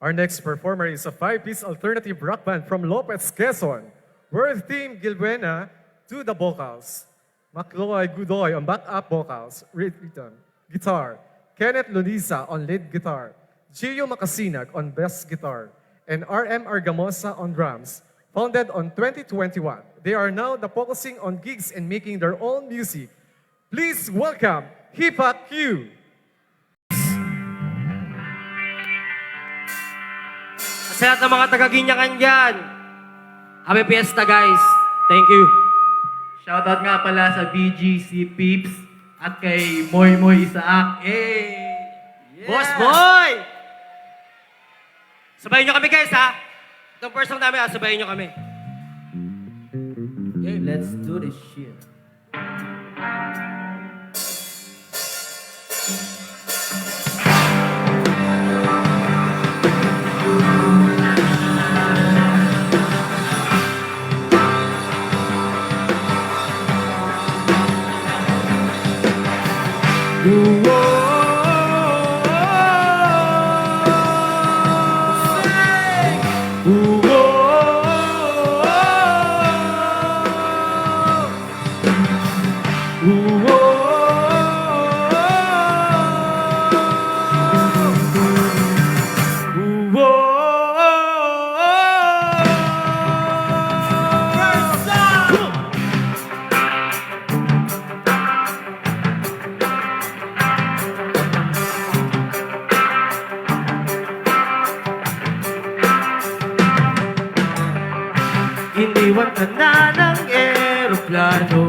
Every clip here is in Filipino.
Our next performer is a five-piece alternative rock band from Lopez, Quezon. World Team Gilbuena to the vocals. Macloy Gudoy on backup vocals, rhythm, guitar. Kenneth Luniza on lead guitar. Gio Macasinag on bass guitar. And RM Argamosa on drums. Founded on 2021, they are now focusing on gigs and making their own music. Please welcome Hip Hop Q. Sa lahat ng mga taga-Ginyakan dyan, Happy Fiesta guys. Thank you. Shoutout nga pala sa BGC Peeps at kay Moy Moy Isaak. Hey! Boss boy! Sabayin nyo kami guys ha. Itong first song namin ha, sabayin nyo kami. Let's do this shit. Iniwan ka na ng eroplano.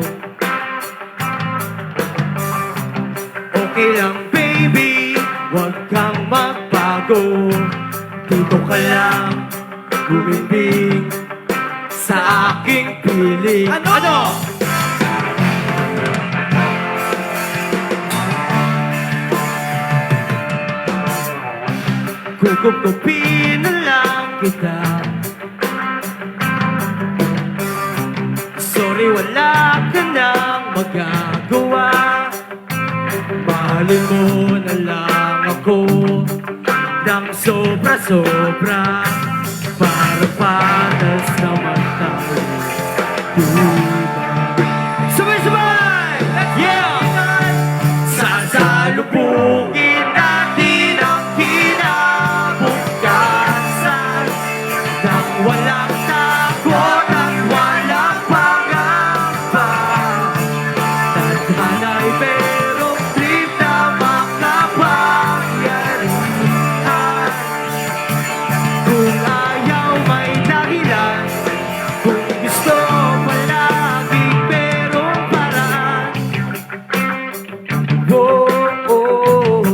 Okay lang baby, huwag kang magbago. Dito ka lang bumibig sa aking piling. Ano? Kukupin na lang kita. Sorry, wala ka nang magagawa. Mahalin mo na lang ako ng sobra-sobra. Para patas naman tayo, diba? Sabay-sabay! Yeah! Sasalubungin natin ang kinabukasan nang walang takot at walang pangamba. Tadhana'y merong trip na makapangyarihan. Kung ayaw may dahilan, kung gusto palagi merong paraan. Oh, oh, oh.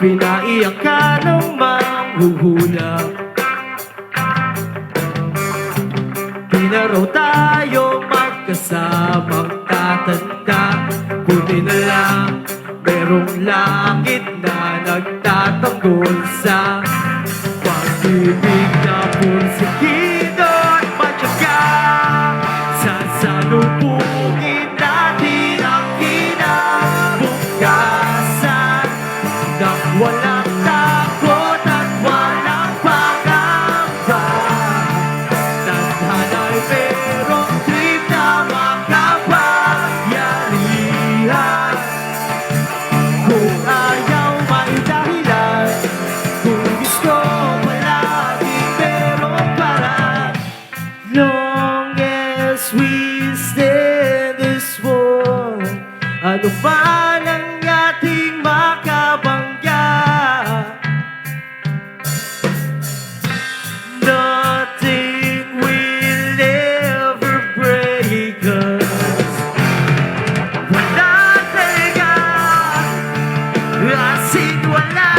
Pinaiyak ka ng manghuhula. Di na raw tayo magkasamang tatanda. Buti na lang merong langit na nagtatanggol sa pag-ibig na pursigido at matyaga. Sasalubungin natin ang kinabukasan nang walang takot at walang pangamba. Tadhana'y merong trip na makapangyarihan. Kung ayaw may dahilan, kung gusto palagi merong paraan. Long as we stand this war, ano man ang ating makabangga, nothing will ever break us. Wala talaga, as in wala.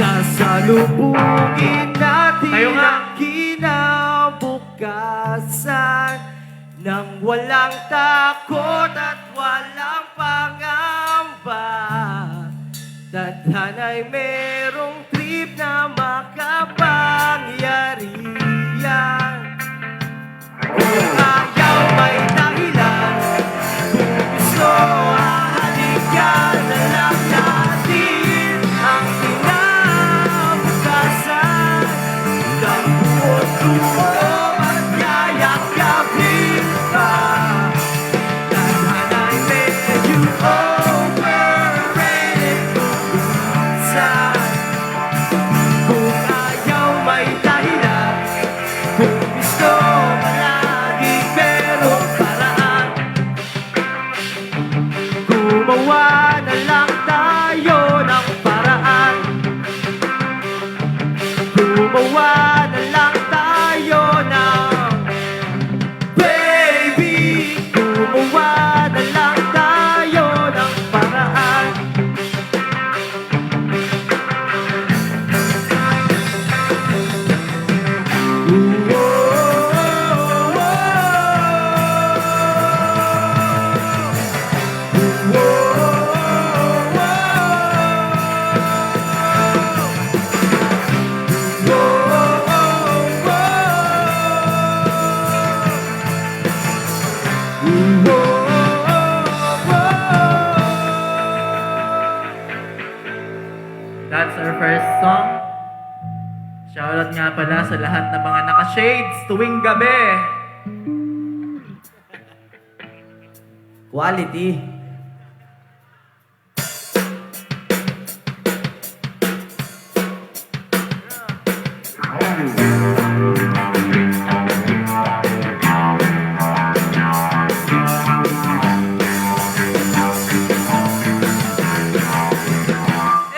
Sasalubungin natin Tayo nga. ang kinabukasan nang walang takot at walang pangamba. Tadhana'y merong trip na makapangyarihan. Kung ayaw may dahilan, kung gusto hahalikan na lang natin ang kinabukasan ng buong buo at yayakapin pa. Tadhana'y medyo overrated minsan. Kung ayaw may dahilan, kung gusto palaging merong paraan. Gumawa na lang tayo ng paraan. Gumawa na lang tayo ng baby. Gumawa na lang tayo ng paraan. That's our first song. Shoutout nga pala sa lahat ng mga naka-shades tuwing gabi. Quality.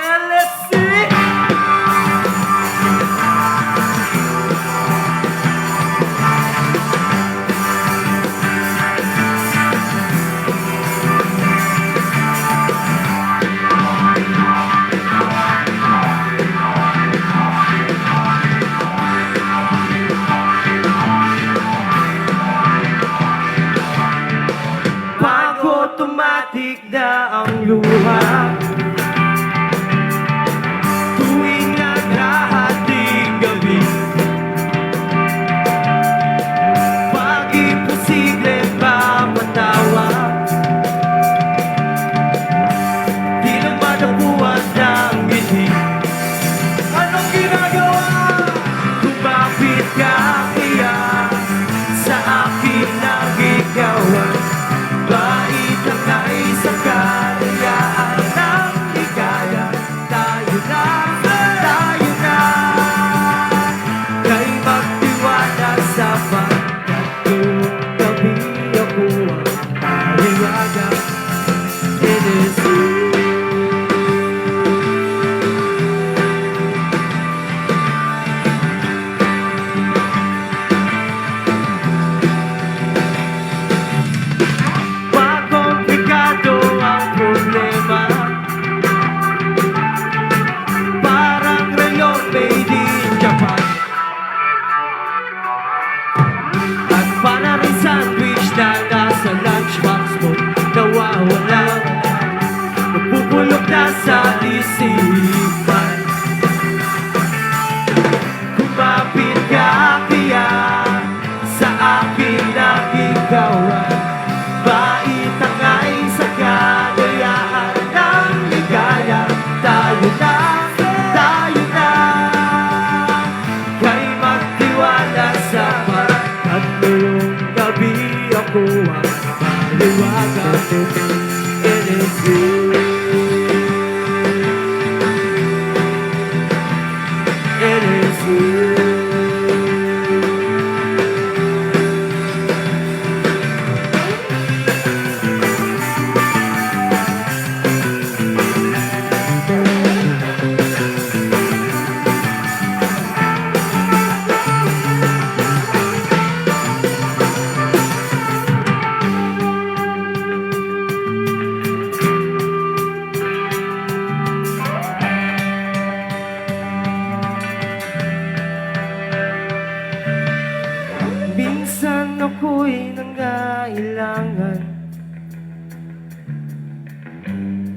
And let's see.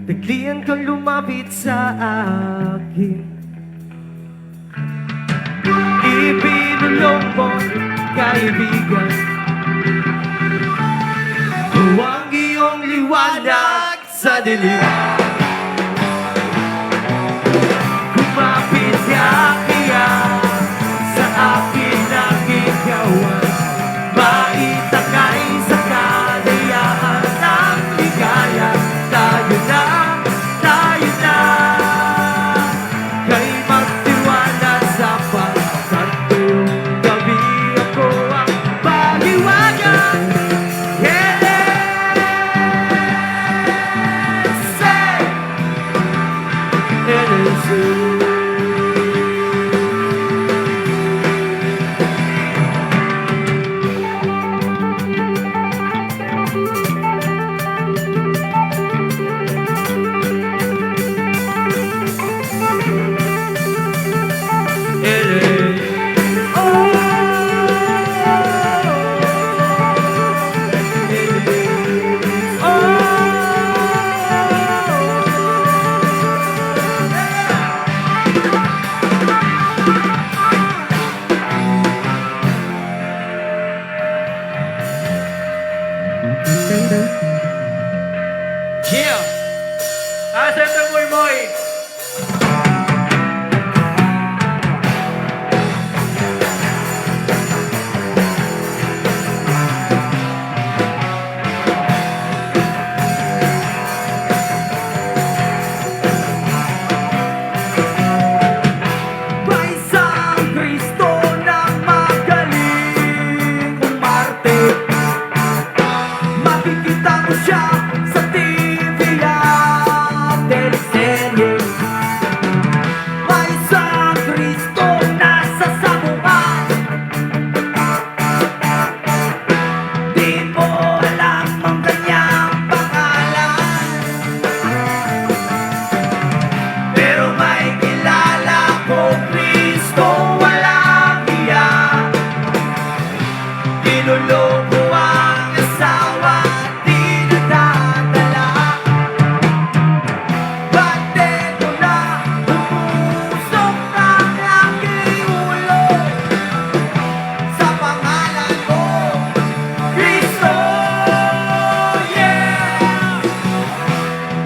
Biglian kang lumapit sa akin. Ibinulong mo, kaibigan, ang iyong liwanag sa dilim. Kumapit ka kaya sa akin ang ikaw ay maitakay sa kalayaan ng ligaya. Tayo na, kay magtiwala sa pagkat ngayong gabi ako ang paliwanag. Yeah! Asa ito, Moy Moy? May isang Kristo na magaling umarte. Makikita mo siya sa TV at teleserye. May isang Kristo na sa sabungan. Di mo alam ang kanyang pangalan, pero may kilala ko Kristo walang iya. Niloloko ang asawa at dinadadala. Ba't eto na umusok ang aking ulo sa pangalan ko, Kristo, yeah!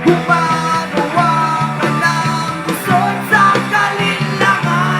Gumagawa ka ng gusot sa kalinlangan.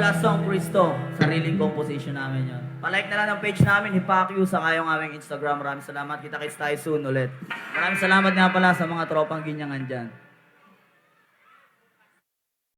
Last Song Cristo, sariling composition namin yun. Palike na lang ng page namin, Hipakyu, saka yung aming Instagram. Maraming salamat. Kita-kits tayo soon ulit. Maraming salamat nga pala sa mga tropang ginyangan dyan.